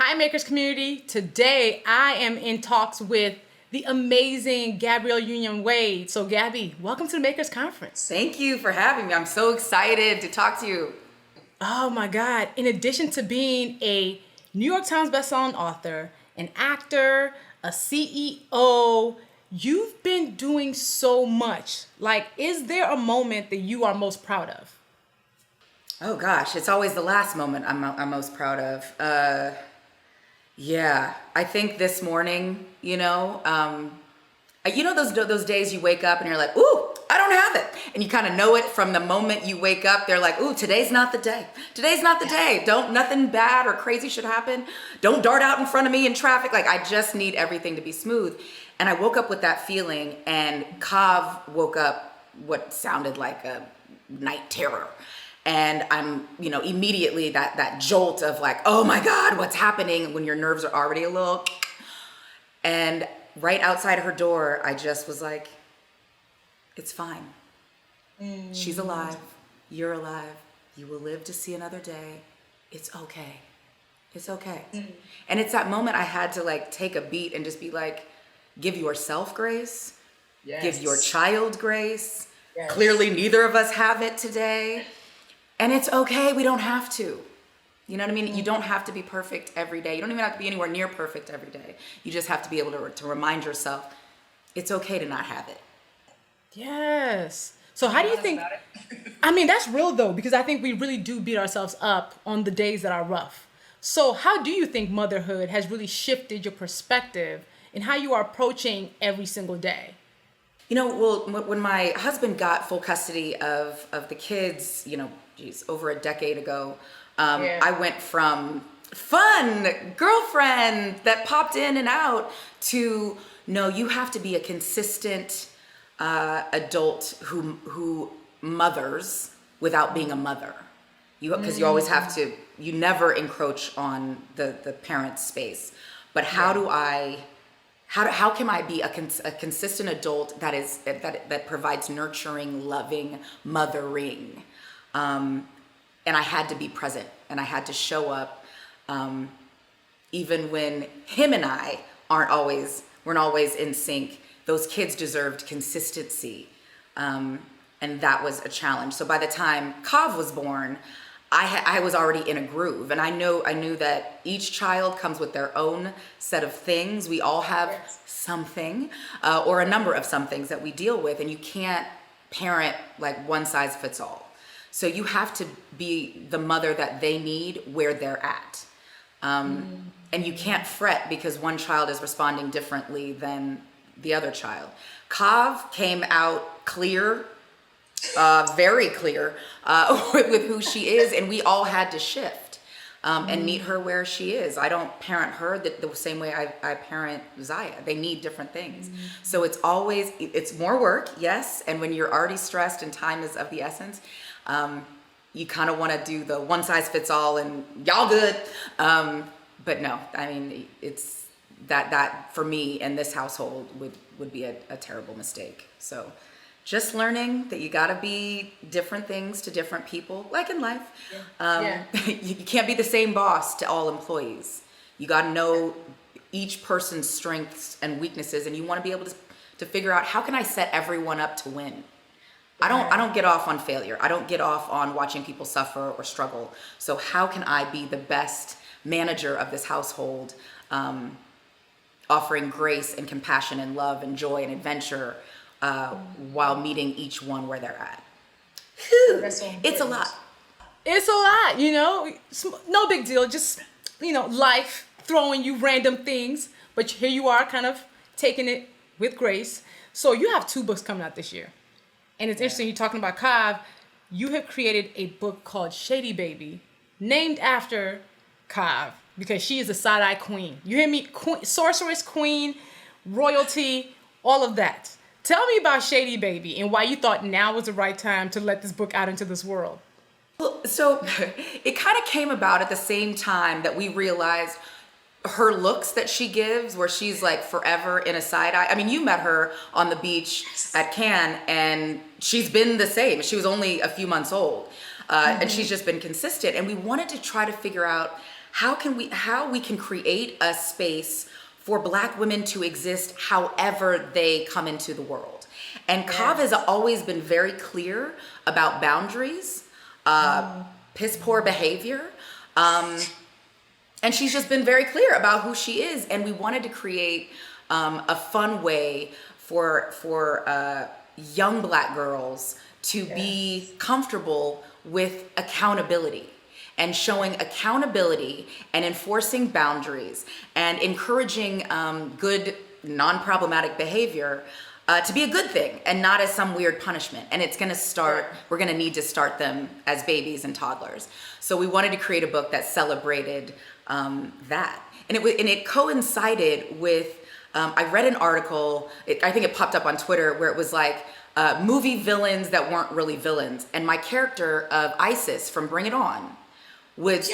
Hi, Makers community. Today, I am in talks with the amazing Gabrielle Union Wade. So, Gabby, welcome to the Makers Conference. Thank you for having me. I'm so excited to talk to you. Oh my God. In addition to being a New York Times bestselling author, an actor, a CEO, you've been doing so much. Like, is there a moment that you are most proud of? Oh gosh, it's always the last moment I'm most proud of. Yeah, I think this morning, those days you wake up and you're like, ooh, I don't have it. And you kind of know it from the moment you wake up. They're like, ooh, today's not the day. Today's not the day. Nothing bad or crazy should happen. Don't dart out in front of me in traffic. Like, I just need everything to be smooth. And I woke up with that feeling, and Kav woke up what sounded like a night terror. And I'm, immediately that jolt of like, oh my God, what's happening, when your nerves are already a little. And right outside her door, I just was like, it's fine. She's alive. You're alive. You will live to see another day. It's okay. It's okay. And it's that moment I had to like take a beat and just be like, give yourself grace. Yes. Give your child grace. Yes. Clearly, neither of us have it today. And it's okay, we don't have to. You know what I mean? You don't have to be perfect every day. You don't even have to be anywhere near perfect every day. You just have to be able to remind yourself, it's okay to not have it. Yes. So how do you think, I mean, that's real though, because I think we really do beat ourselves up on the days that are rough. So how do you think motherhood has really shifted your perspective in how you are approaching every single day? Well, when my husband got full custody of the kids, over a decade ago, I went from fun girlfriend that popped in and out to, no, you have to be a consistent adult who mothers without being a mother. Because you always have to, you never encroach on the parent's space. But how can I be a consistent adult that provides nurturing, loving, mothering? And I had to be present, and I had to show up, even when him and I weren't always in sync. Those kids deserved consistency, and that was a challenge. So by the time Kav was born, I was already in a groove, and I knew that each child comes with their own set of things. We all have something, or a number of some things that we deal with, and you can't parent like one size fits all. So you have to be the mother that they need where they're at. And you can't fret because one child is responding differently than the other child. Kav came out clear, very clear, with who she is, and we all had to shift and meet her where she is. I don't parent her the same way I parent Zaya. They need different things. So it's more work, yes, and when you're already stressed and time is of the essence, you kind of want to do the one size fits all and y'all good. But no, I mean, it's that for me in this household would be a terrible mistake. So just learning that you got to be different things to different people, like in life. You can't be the same boss to all employees. You got to know each person's strengths and weaknesses, and you want to be able to figure out, how can I set everyone up to win? I don't get off on failure. I don't get off on watching people suffer or struggle. So how can I be the best manager of this household, offering grace and compassion and love and joy and adventure, while meeting each one where they're at? It's a lot. It's a lot, no big deal. Just, life throwing you random things, but here you are kind of taking it with grace. So you have 2 books coming out this year. And it's interesting, you're talking about Kav. You have created a book called Shady Baby, named after Kav, because she is a side-eye queen. You hear me? Queen, sorceress, queen, royalty, all of that. Tell me about Shady Baby and why you thought now was the right time to let this book out into this world. Well, so it kind of came about at the same time that we realized her looks that she gives, where she's like forever in a side eye. I mean, you met her on the beach at Cannes, and she's been the same. She was only a few months old, and she's just been consistent. And we wanted to try to figure out, how we can create a space for Black women to exist however they come into the world. And Kav has always been very clear about boundaries, piss poor behavior. And she's just been very clear about who she is. And we wanted to create a fun way for young Black girls to be comfortable with accountability, and showing accountability and enforcing boundaries and encouraging good, non-problematic behavior to be a good thing and not as some weird punishment. And it's gonna start, we're gonna need to start them as babies and toddlers. So we wanted to create a book that celebrated that. And it coincided with, I read an article, I think it popped up on Twitter, where it was like, movie villains that weren't really villains. And my character of Isis from Bring It On, which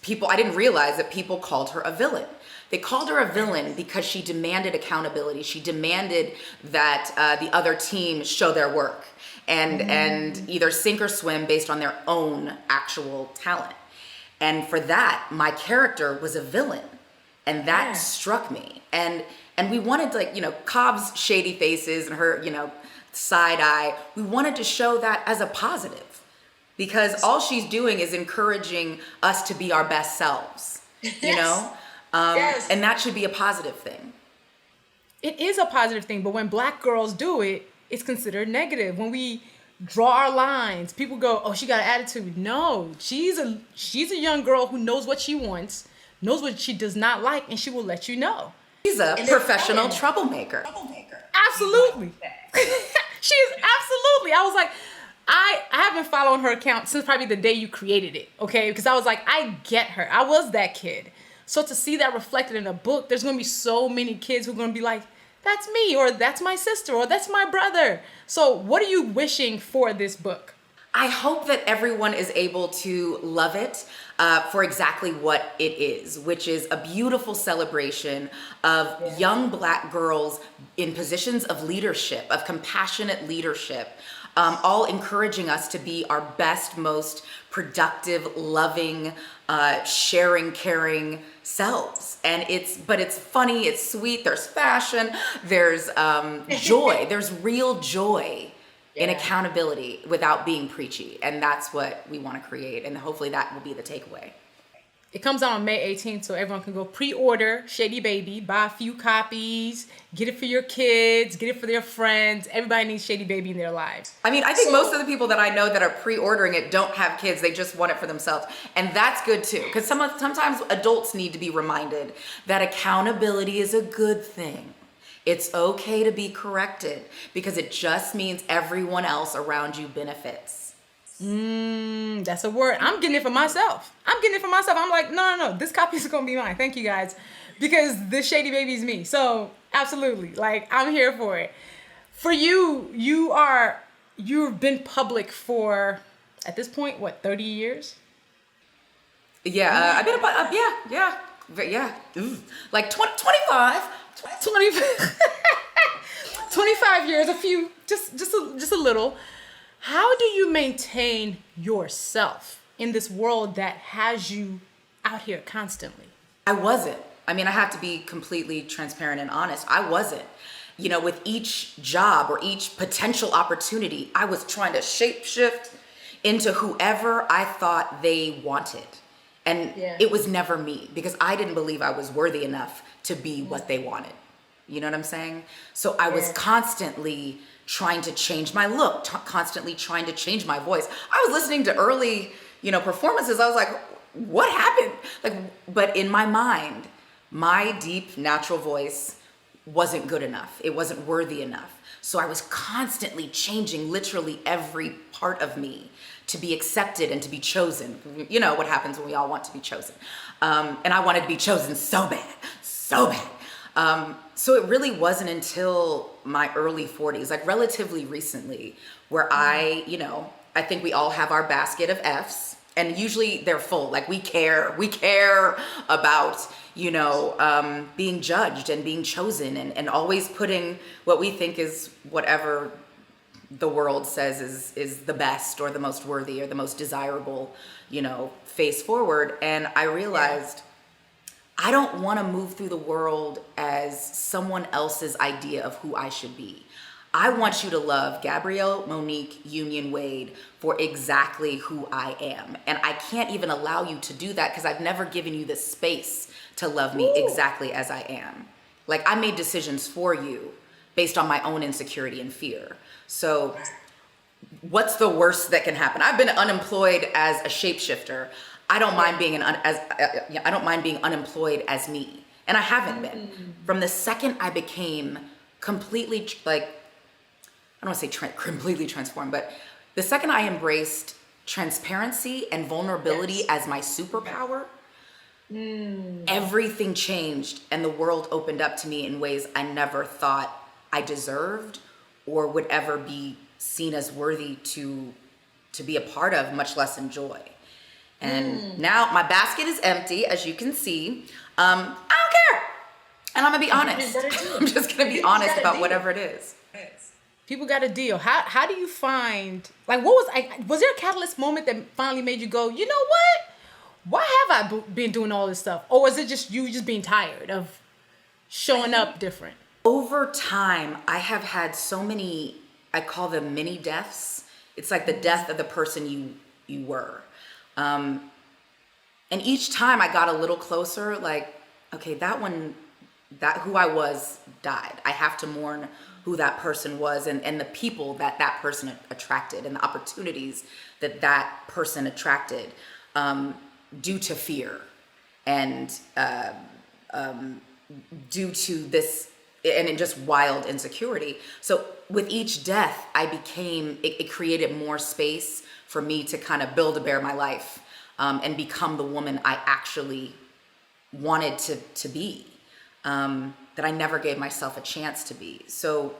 people, I didn't realize that people called her a villain. They called her a villain because she demanded accountability. She demanded that the other team show their work and either sink or swim based on their own actual talent. And for that, my character was a villain. And that struck me. And we wanted to, like, Cobb's shady faces and her, side eye, we wanted to show that as a positive. Because all she's doing is encouraging us to be our best selves, you know? And that should be a positive thing. It is a positive thing, but when Black girls do it, it's considered negative. When we draw our lines, people go, oh, she got an attitude. No, she's a young girl who knows what she wants, knows what she does not like, and she will let you know. She's a professional troublemaker. Absolutely. She is absolutely. I was like, I have been following her account since probably the day you created it, okay? Because I was like, I get her. I was that kid. So to see that reflected in a book, there's going to be so many kids who are going to be like, that's me, or that's my sister, or that's my brother. So what are you wishing for this book? I hope that everyone is able to love it for exactly what it is, which is a beautiful celebration of young Black girls in positions of leadership, of compassionate leadership, all encouraging us to be our best, most productive, loving, sharing, caring selves. And it's funny, it's sweet, there's fashion, there's joy, there's real joy in accountability without being preachy. And that's what we want to create. And hopefully that will be the takeaway. It comes out on May 18th, so everyone can go pre-order Shady Baby, buy a few copies, get it for your kids, get it for their friends. Everybody needs Shady Baby in their lives. I mean, I think most of the people that I know that are pre-ordering it don't have kids. They just want it for themselves. And that's good too, because sometimes adults need to be reminded that accountability is a good thing. It's okay to be corrected because it just means everyone else around you benefits. That's a word. I'm getting it for myself. I'm like, no. This copy is going to be mine. Thank you guys. Because this Shady Baby is me. So absolutely. Like, I'm here for it. For you, you've been public for, at this point, what, 30 years? Yeah. I've been, yeah. Like 25. 25 years, a few, just a little. How do you maintain yourself in this world that has you out here constantly? I wasn't. I mean, I have to be completely transparent and honest. I wasn't. With each job or each potential opportunity, I was trying to shapeshift into whoever I thought they wanted. And it was never me because I didn't believe I was worthy enough to be what they wanted. You know what I'm saying? So I was constantly trying to change my look, constantly trying to change my voice. I was listening to early, performances. I was like, what happened? But in my mind, my deep natural voice wasn't good enough. It wasn't worthy enough. So I was constantly changing literally every part of me to be accepted and to be chosen. You know what happens when we all want to be chosen. And I wanted to be chosen so bad. So it really wasn't until my early 40s, like relatively recently, where I think we all have our basket of Fs, and usually they're full. Like we care about, being judged and being chosen and always putting what we think is whatever the world says is the best or the most worthy or the most desirable, face forward. And I realized I don't want to move through the world as someone else's idea of who I should be. I want you to love Gabrielle Monique Union Wade for exactly who I am. And I can't even allow you to do that because I've never given you the space to love me exactly as I am. Like, I made decisions for you based on my own insecurity and fear. So what's the worst that can happen? I've been unemployed as a shapeshifter. I don't mind being I don't mind being unemployed as me. And I haven't been. From the second I became completely, I don't want to say completely transformed, but the second I embraced transparency and vulnerability as my superpower, everything changed and the world opened up to me in ways I never thought I deserved or would ever be seen as worthy to be a part of, much less enjoy. And now my basket is empty, as you can see. I don't care. And I'm gonna be honest. I'm just gonna be honest about whatever it is. People got a deal. How do you find, was there a catalyst moment that finally made you go, you know what? Why have I been doing all this stuff? Or was it just you just being tired of showing up different? Over time, I have had so many, I call them mini deaths. It's like the death of the person you were. And each time I got a little closer, like, okay, who I was died. I have to mourn who that person was and the people that person attracted and the opportunities that person attracted, due to fear and due to this and just wild insecurity. So with each death, it created more space for me to kind of build a bear my life, and become the woman I actually wanted to be, that I never gave myself a chance to be. So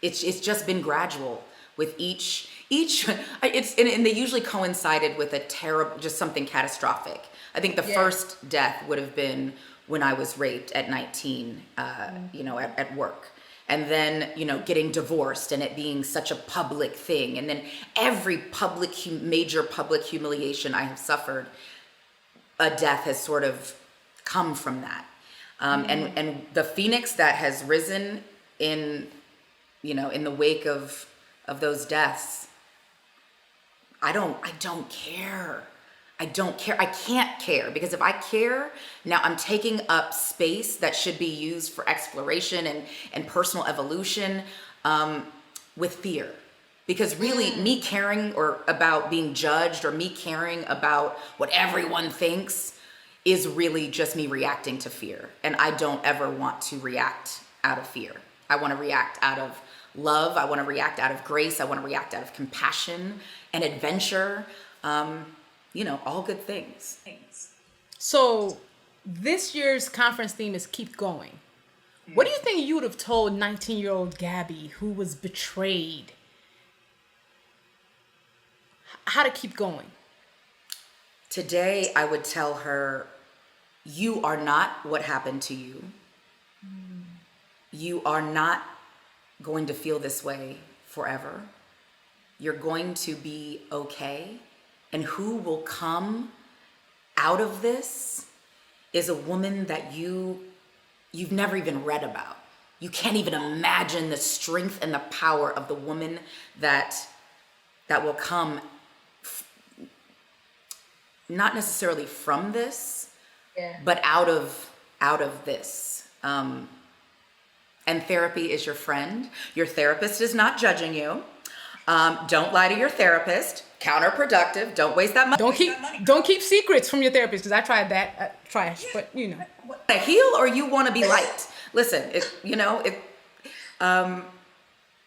it's just been gradual with each, and they usually coincided with a terrible, just something catastrophic. I think the first death would have been when I was raped at 19, at work. And then, getting divorced and it being such a public thing. And then every major public humiliation I have suffered, a death has sort of come from that. And the phoenix that has risen in the wake of those deaths, I don't care. I don't care. I can't care, because if I care, now I'm taking up space that should be used for exploration and personal evolution, with fear. Because really, me caring about being judged or me caring about what everyone thinks is really just me reacting to fear. And I don't ever want to react out of fear. I want to react out of love. I want to react out of grace. I want to react out of compassion and adventure. All good things. So this year's conference theme is keep going. What do you think you would have told 19-year-old Gabby who was betrayed how to keep going? Today, I would tell her, you are not what happened to you. You are not going to feel this way forever. You're going to be okay. And who will come out of this is a woman that you've never even read about. You can't even imagine the strength and the power of the woman that will come, not necessarily from this, but out of this. And therapy is your friend. Your therapist is not judging you. Don't lie to your therapist. Counterproductive. Don't waste that money. Don't keep secrets from your therapist, because I tried that. Trash, but To heal, or you want to be liked. Listen,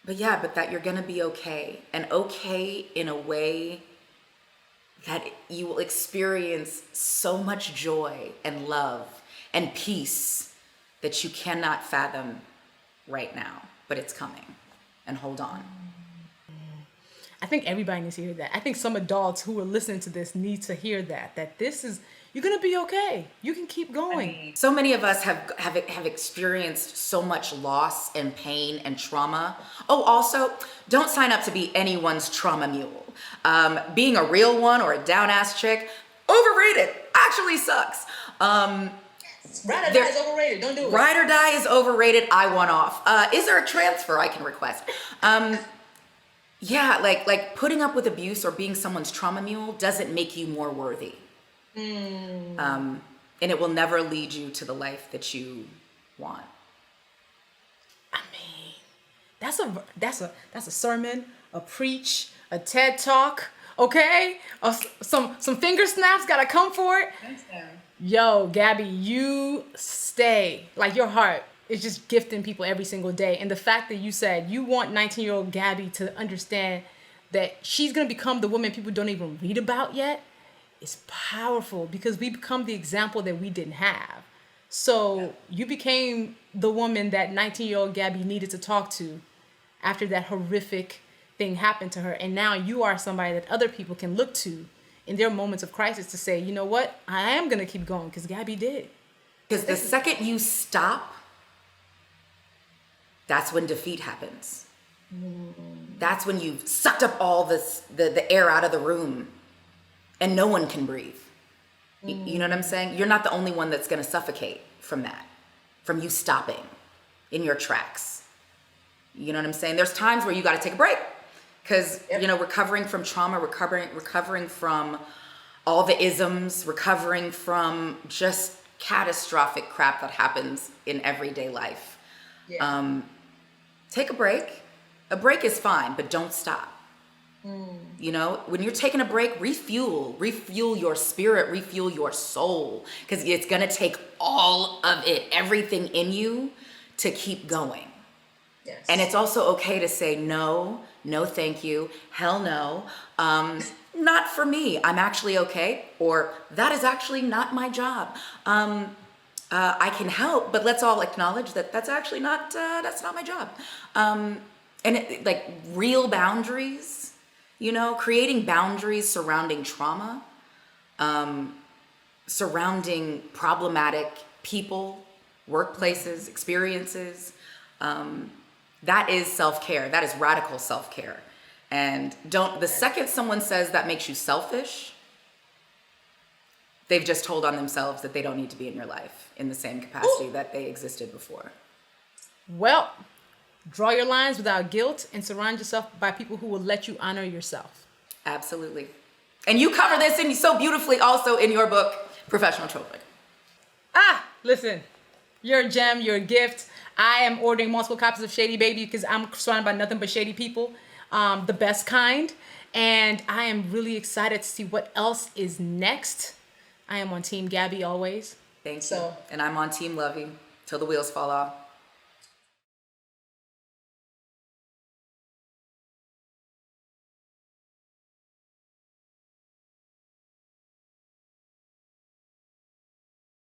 but that you're gonna be okay, and okay in a way that you will experience so much joy and love and peace that you cannot fathom right now, but it's coming, and hold on. I think everybody needs to hear that. I think some adults who are listening to this need to hear that this is, you're gonna be okay. You can keep going. So many of us have experienced so much loss and pain and trauma. Oh, also, don't sign up to be anyone's trauma mule. Being a real one or a down ass chick, overrated. Actually sucks. Ride or die is overrated. Don't do it. Ride or die is overrated. I want off. Is there a transfer I can request? Yeah, like putting up with abuse or being someone's trauma mule doesn't make you more worthy. And it will never lead you to the life that you want. I mean, that's a sermon, a preach, a TED talk. Okay, some finger snaps gotta come for it. Yo, Gabby, you stay. Like, your heart is just gifting people every single day. And the fact that you said you want 19-year-old Gabby to understand that she's gonna become the woman people don't even read about yet is powerful, because we become the example that we didn't have. So you became the woman that 19-year-old Gabby needed to talk to after that horrific thing happened to her. And now you are somebody that other people can look to in their moments of crisis to say, you know what, I am going to keep going because Gabby did. Because the second you stop, that's when defeat happens. That's when you've sucked up all the air out of the room and no one can breathe. You know what I'm saying? You're not the only one that's going to suffocate from that, from you stopping in your tracks. You know what I'm saying? There's times where you got to take a break because, you know, recovering from trauma, recovering from all the isms, recovering from just catastrophic crap that happens in everyday life. Yeah. Take a break. A break is fine, but don't stop. You know, when you're taking a break, refuel your spirit, refuel your soul, because it's going to take all of it, everything in you to keep going. Yes. And it's also okay to say no thank you, hell no, not for me, I'm actually okay, or that is actually not my job. I can help, but let's all acknowledge that that's actually not my job. And like real boundaries, you know, creating boundaries surrounding trauma, surrounding problematic people, workplaces, experiences. That is self-care. That is radical self-care. And the second someone says that makes you selfish, they've just told on themselves that they don't need to be in your life in the same capacity that they existed before. Well, draw your lines without guilt and surround yourself by people who will let you honor yourself. Absolutely. And you cover this in so beautifully also in your book, Professional Trophy. Listen, you're a gem, you're a gift. I am ordering multiple copies of Shady Baby because I'm surrounded by nothing but shady people, the best kind. And I am really excited to see what else is next. I am on Team Gabby always. Thank you. And I'm on Team Luvvie till the wheels fall off.